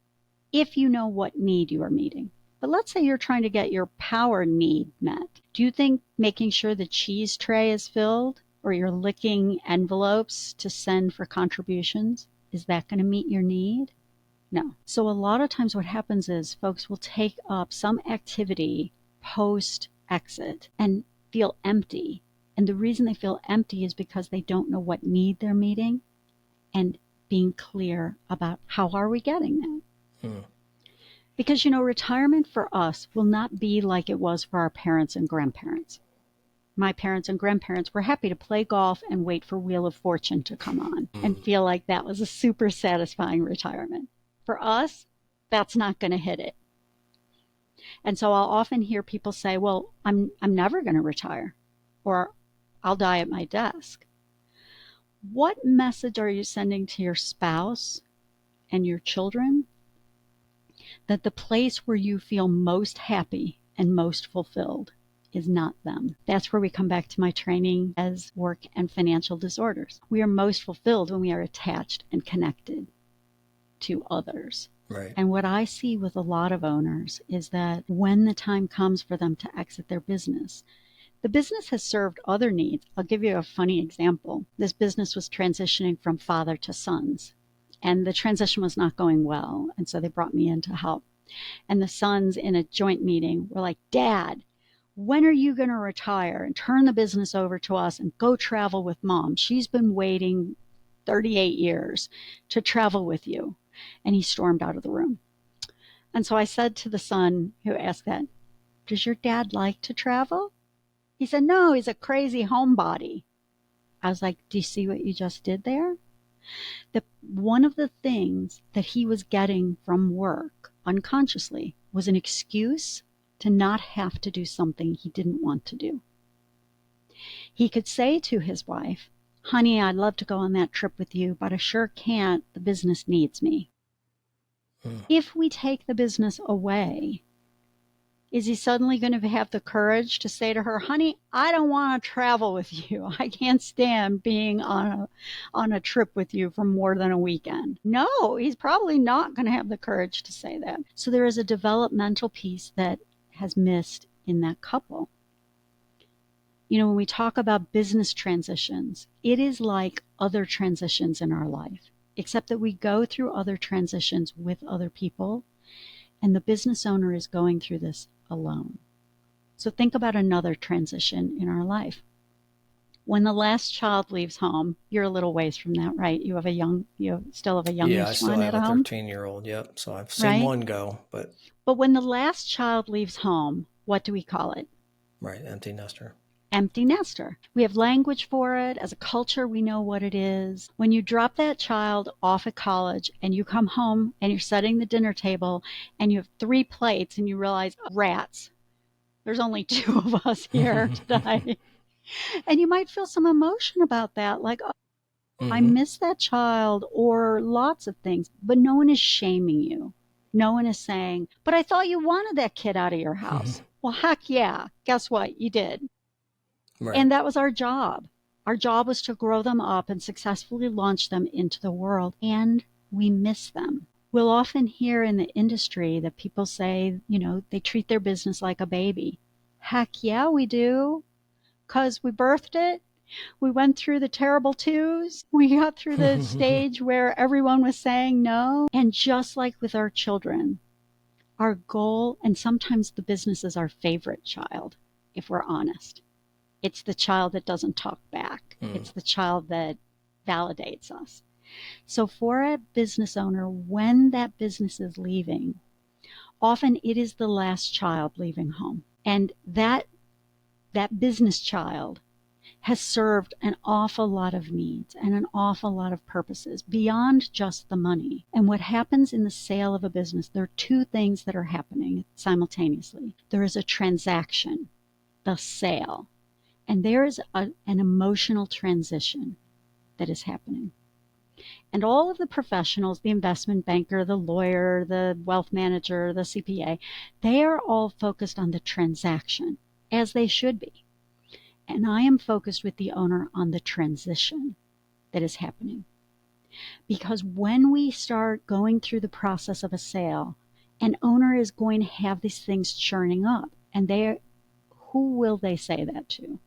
if you know what need you are meeting. But let's say you're trying to get your power need met. Do you think making sure the cheese tray is filled, or you're licking envelopes to send for contributions, is that going to meet your need? No. So a lot of times what happens is folks will take up some activity post-exit and feel empty. And the reason they feel empty is because they don't know what need they're meeting and being clear about how are we getting that. Because, retirement for us will not be like it was for our parents and grandparents. My parents and grandparents were happy to play golf and wait for Wheel of Fortune to come on and feel like that was a super satisfying retirement. For us, that's not going to hit it. And so I'll often hear people say, well, I'm never going to retire, or I'll die at my desk. What message are you sending to your spouse and your children that the place where you feel most happy and most fulfilled is not them? That's where we come back to my training as work and financial disorders. We are most fulfilled when we are attached and connected to others. Right. And what I see with a lot of owners is that when the time comes for them to exit their business, the business has served other needs. I'll give you a funny example. This business was transitioning from father to sons, and the transition was not going well. And so they brought me in to help. And the sons in a joint meeting were like, Dad, when are you going to retire and turn the business over to us and go travel with Mom? She's been waiting 38 years to travel with you. And he stormed out of the room. And so I said to the son who asked that, does your dad like to travel? He said, no, he's a crazy homebody. I was like, do you see what you just did there? One of the things that he was getting from work unconsciously was an excuse to not have to do something he didn't want to do. He could say to his wife, honey, I'd love to go on that trip with you, but I sure can't. The business needs me. If we take the business away, is he suddenly going to have the courage to say to her, honey, I don't want to travel with you. I can't stand being on a trip with you for more than a weekend. No, he's probably not going to have the courage to say that. So there is a developmental piece that has missed in that couple. You know, when we talk about business transitions, it is like other transitions in our life, except that we go through other transitions with other people, and the business owner is going through this alone. So think about another transition in our life. When the last child leaves home, you're a little ways from that, right? You still have a youngish Yeah, I still one have at a home. 13-year-old. Yep. So I've seen Right? one go, but when the last child leaves home, what do we call it? right, empty nester. Empty nester. We have language for it. As a culture, we know what it is. When you drop that child off at college and you come home and you're setting the dinner table and you have 3 plates and you realize, rats, there's only 2 of us here today. And you might feel some emotion about that, like, oh, I miss that child, or lots of things, but no one is shaming you. No one is saying, but I thought you wanted that kid out of your house. Well, heck yeah. Guess what? You did. Right. And that was our job. Our job was to grow them up and successfully launch them into the world. And we miss them. We'll often hear in the industry that people say, you know, they treat their business like a baby. Heck yeah, we do. Because we birthed it. We went through the terrible twos. We got through the stage where everyone was saying no. And just like with our children, our goal, and sometimes the business is our favorite child, if we're honest. It's the child that doesn't talk back. It's the child that validates us. So for a business owner, when that business is leaving, often it is the last child leaving home. And that business child has served an awful lot of needs and an awful lot of purposes beyond just the money. And what happens in the sale of a business, there are 2 things that are happening simultaneously. There is a transaction, the sale, and there is an emotional transition that is happening. And all of the professionals, the investment banker, the lawyer, the wealth manager, the CPA, they are all focused on the transaction, as they should be. And I am focused with the owner on the transition that is happening. Because when we start going through the process of a sale, an owner is going to have these things churning up. And who will they say that to?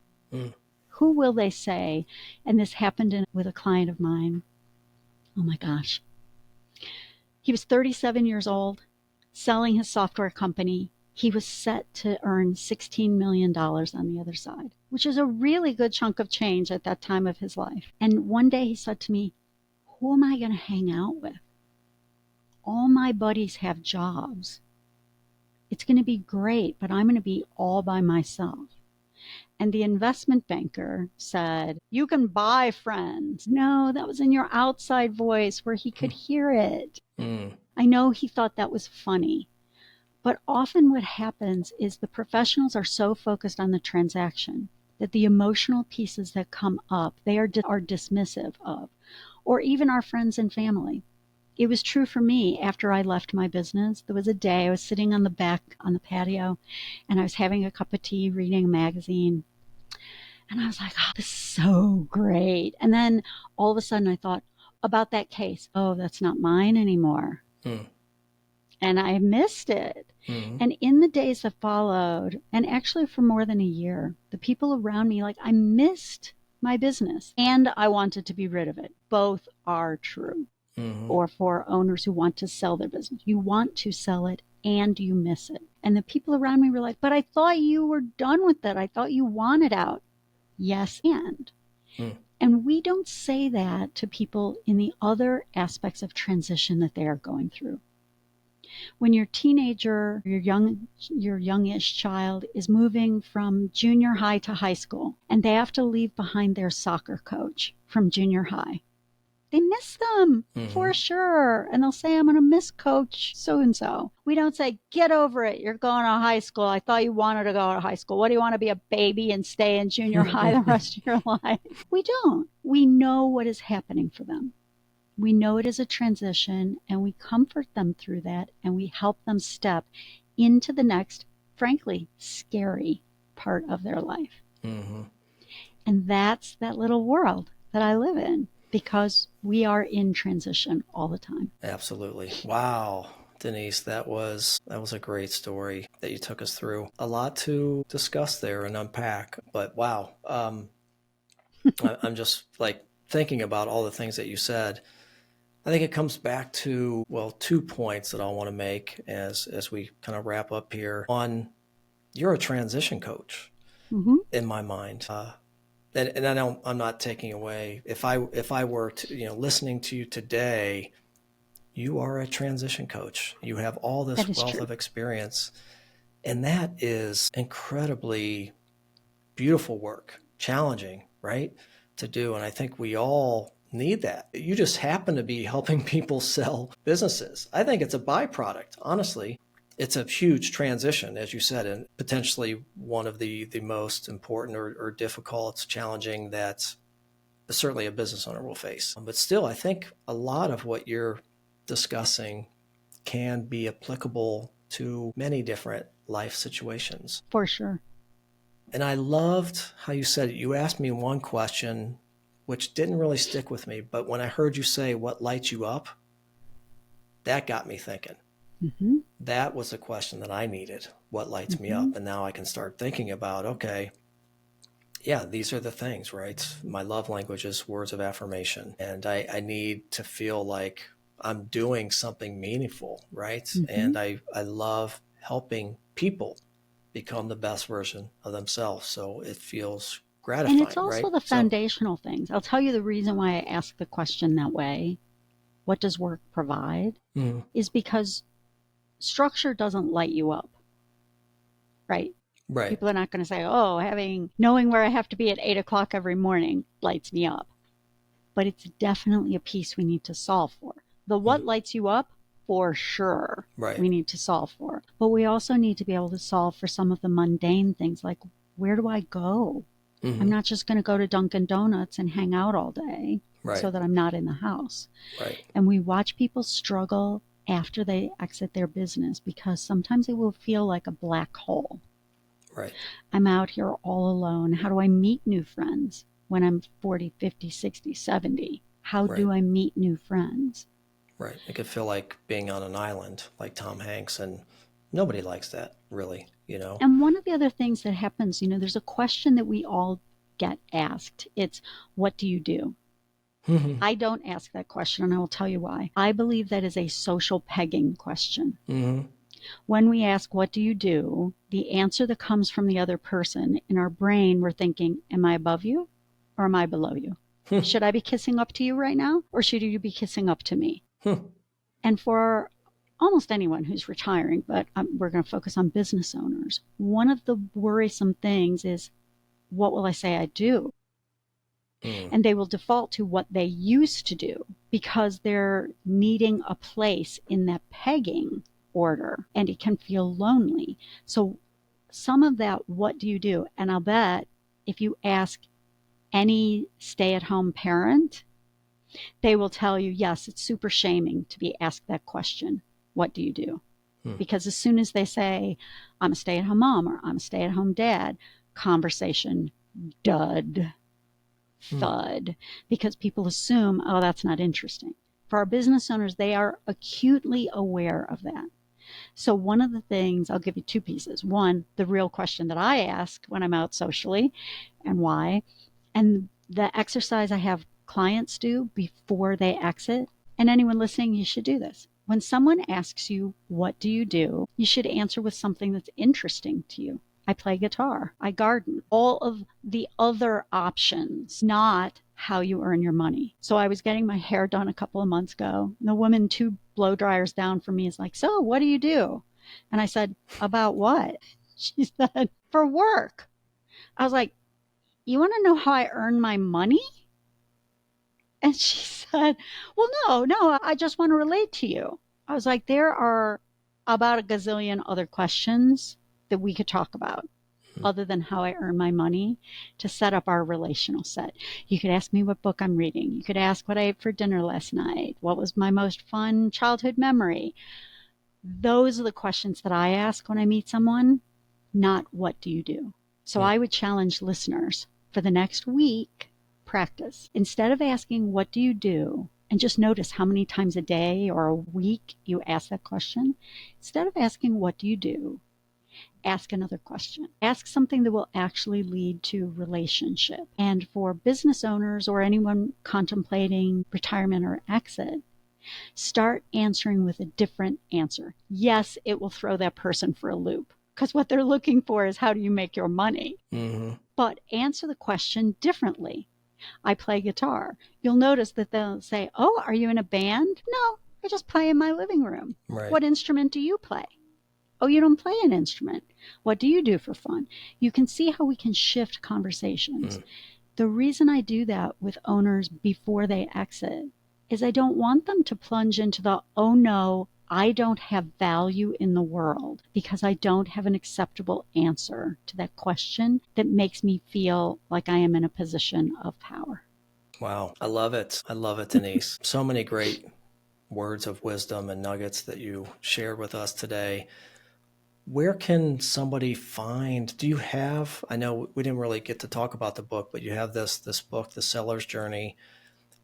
Who will they say? And this happened with a client of mine. Oh my gosh. He was 37 years old, selling his software company. He was set to earn $16 million on the other side, which is a really good chunk of change at that time of his life. And one day he said to me, who am I going to hang out with? All my buddies have jobs. It's going to be great, but I'm going to be all by myself. And the investment banker said, you can buy friends. No, that was in your outside voice where he could hear it. I know he thought that was funny. But often what happens is the professionals are so focused on the transaction that the emotional pieces that come up, they are dismissive of, or even our friends and family. It was true for me after I left my business. There was a day I was sitting on the patio, and I was having a cup of tea, reading a magazine. And I was like, oh, this is so great. And then all of a sudden I thought, about that case. Oh, that's not mine anymore. Mm. And I missed it. Mm-hmm. And in the days that followed, and actually for more than a year, the people around me, like, I missed my business and I wanted to be rid of it. Both are true. Mm-hmm. Or for owners who want to sell their business. You want to sell it and you miss it. And the people around me were like, but I thought you were done with it. I thought you wanted out. Yes, and. Mm. And we don't say that to people in the other aspects of transition that they are going through. When your teenager, your youngish child is moving from junior high to high school, and they have to leave behind their soccer coach from junior high, they miss them for sure. And they'll say, I'm going to miss Coach so-and-so. We don't say, get over it. You're going to high school. I thought you wanted to go to high school. What do you want to be, a baby and stay in junior high the rest of your life? We don't. We know what is happening for them. We know it is a transition, and we comfort them through that, and we help them step into the next, frankly, scary part of their life. Mm-hmm. And that's that little world that I live in, because we are in transition all the time. Absolutely. Wow. Denise, that was a great story that you took us through. A lot to discuss there and unpack, but wow. I'm just like thinking about all the things that you said. I think it comes back to, well, 2 points that I want to make as we kind of wrap up here. One, you're a transition coach in my mind. And I know I'm not taking away, if I were to, listening to you today, you are a transition coach. You have all this wealth of experience. And that is incredibly beautiful work, challenging, right, to do. And I think we all need that. You just happen to be helping people sell businesses. I think it's a byproduct, honestly. It's a huge transition, as you said, and potentially one of the most important or difficult, challenging that certainly a business owner will face. But still, I think a lot of what you're discussing can be applicable to many different life situations. For sure. And I loved how you said it. You asked me one question, which didn't really stick with me, but when I heard you say, what lights you up, that got me thinking. That was the question that I needed. What lights me up? And now I can start thinking about, okay, yeah, these are the things, right? My love language is words of affirmation. And I need to feel like I'm doing something meaningful, right? And I love helping people become the best version of themselves. So it feels gratifying. And it's also the foundational things. I'll tell you the reason why I ask the question that way. What does work provide? Is because structure doesn't light you up, right? Right. People are not going to say, oh, knowing where I have to be at 8 o'clock every morning lights me up. But it's definitely a piece we need to solve for. The what lights you up, for sure, we need to solve for. But we also need to be able to solve for some of the mundane things, like, where do I go? I'm not just going to go to Dunkin' Donuts and hang out all day so that I'm not in the house. And we watch people struggle after they exit their business, because sometimes it will feel like a black hole. I'm out here all alone. How do I meet new friends when I'm 40, 50, 60, 70? How do I meet new friends? It could feel like being on an island, like Tom Hanks, and nobody likes that, really, And one of the other things that happens, there's a question that we all get asked. It's, what do you do? I don't ask that question, and I will tell you why. I believe that is a social pegging question. When we ask, what do you do? The answer that comes from the other person, in our brain, we're thinking, am I above you or am I below you? Should I be kissing up to you right now, or should you be kissing up to me? And for almost anyone who's retiring, but we're going to focus on business owners, one of the worrisome things is, what will I say I do? And they will default to what they used to do, because they're needing a place in that pegging order, and it can feel lonely. So some of that, what do you do? And I'll bet if you ask any stay-at-home parent, they will tell you, yes, it's super shaming to be asked that question. What do you do? Because as soon as they say, I'm a stay-at-home mom or I'm a stay-at-home dad, conversation dud. thud, because people assume, oh, that's not interesting. For our business owners, they are acutely aware of that. So one of the things, I'll give you two pieces. One, the real question that I ask when I'm out socially and why, and the exercise I have clients do before they exit. And anyone listening, you should do this. When someone asks you, what do? You should answer with something that's interesting to you. I play guitar. I garden. All of the other options, not how you earn your money. So I was getting my hair done a couple of months ago. The woman 2 blow dryers down from me is like, so what do you do? And I said, about what? She said, for work. I was like, you want to know how I earn my money? And she said, well, no, I just want to relate to you. I was like, there are about a gazillion other questions that we could talk about other than how I earn my money to set up our relational set. You could ask me what book I'm reading. You could ask what I ate for dinner last night. What was my most fun childhood memory? Those are the questions that I ask when I meet someone, not what do you do? So I would challenge listeners for the next week, practice. Instead of asking, what do you do? And just notice how many times a day or a week you ask that question. Instead of asking, what do you do? Ask another question. Ask something that will actually lead to relationship. And for business owners or anyone contemplating retirement or exit, start answering with a different answer. Yes, it will throw that person for a loop because what they're looking for is how do you make your money? Mm-hmm. But answer the question differently. I play guitar. You'll notice that they'll say, oh, are you in a band? No, I just play in my living room. Right. What instrument do you play? Oh, you don't play an instrument. What do you do for fun? You can see how we can shift conversations. The reason I do that with owners before they exit is I don't want them to plunge into the, oh no, I don't have value in the world because I don't have an acceptable answer to that question that makes me feel like I am in a position of power. Wow. I love it. I love it, Denise. So many great words of wisdom and nuggets that you shared with us today. Where can somebody find, do you have, I know we didn't really get to talk about the book, but you have this book, The Seller's Journey.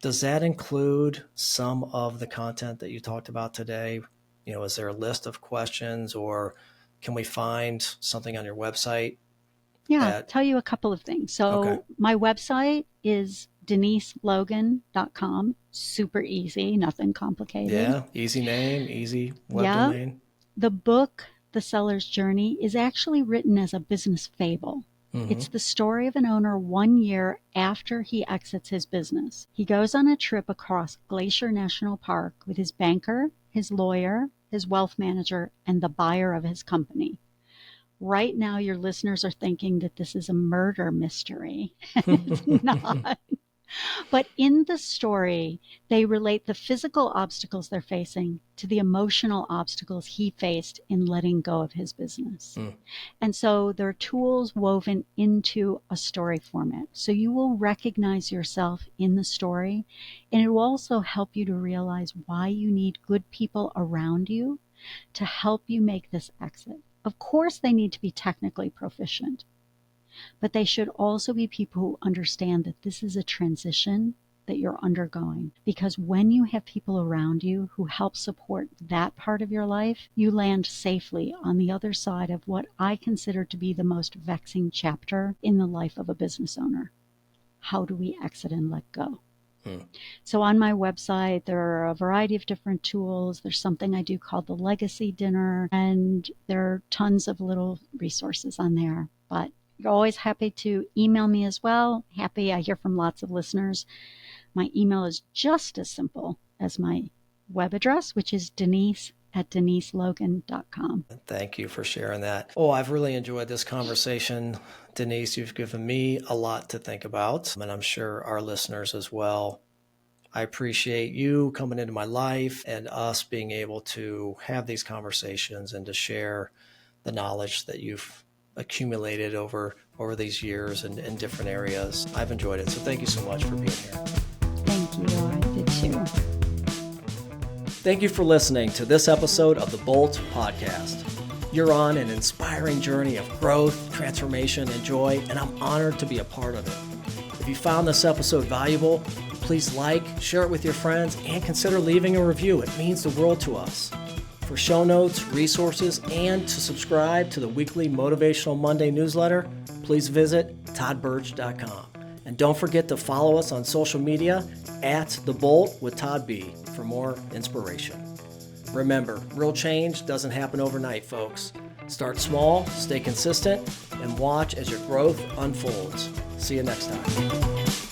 Does that include some of the content that you talked about today? You know, is there a list of questions or can we find something on your website? Yeah, I'll tell you a couple of things. So my website is DeniseLogan.com. Super easy, nothing complicated. Yeah, easy name, easy web domain. The book, The Seller's Journey, is actually written as a business fable. Mm-hmm. It's the story of an owner 1 year after he exits his business. He goes on a trip across Glacier National Park with his banker, his lawyer, his wealth manager, and the buyer of his company. Right now, your listeners are thinking that this is a murder mystery. It's not. But in the story, they relate the physical obstacles they're facing to the emotional obstacles he faced in letting go of his business. And so there are tools woven into a story format. So you will recognize yourself in the story, and it will also help you to realize why you need good people around you to help you make this exit. Of course, they need to be technically proficient, but they should also be people who understand that this is a transition that you're undergoing. Because when you have people around you who help support that part of your life, you land safely on the other side of what I consider to be the most vexing chapter in the life of a business owner. How do we exit and let go? So on my website, there are a variety of different tools. There's something I do called the Legacy Dinner, and there are tons of little resources on there. But you're always happy to email me as well. Happy, I hear from lots of listeners. My email is just as simple as my web address, which is Denise@DeniseLogan.com. Thank you for sharing that. Oh, I've really enjoyed this conversation. Denise, you've given me a lot to think about, and I'm sure our listeners as well. I appreciate you coming into my life and us being able to have these conversations and to share the knowledge that you've accumulated over these years in different areas. I've enjoyed it. So thank you so much for being here. Thank you. I did too. Thank you for listening to this episode of the Bolt Podcast. You're on an inspiring journey of growth, transformation, and joy, and I'm honored to be a part of it. If you found this episode valuable, please like, share it with your friends, and consider leaving a review. It means the world to us. For show notes, resources, and to subscribe to the weekly Motivational Monday newsletter, please visit toddbirch.com. And don't forget to follow us on social media at The Bolt with Todd B for more inspiration. Remember, real change doesn't happen overnight, folks. Start small, stay consistent, and watch as your growth unfolds. See you next time.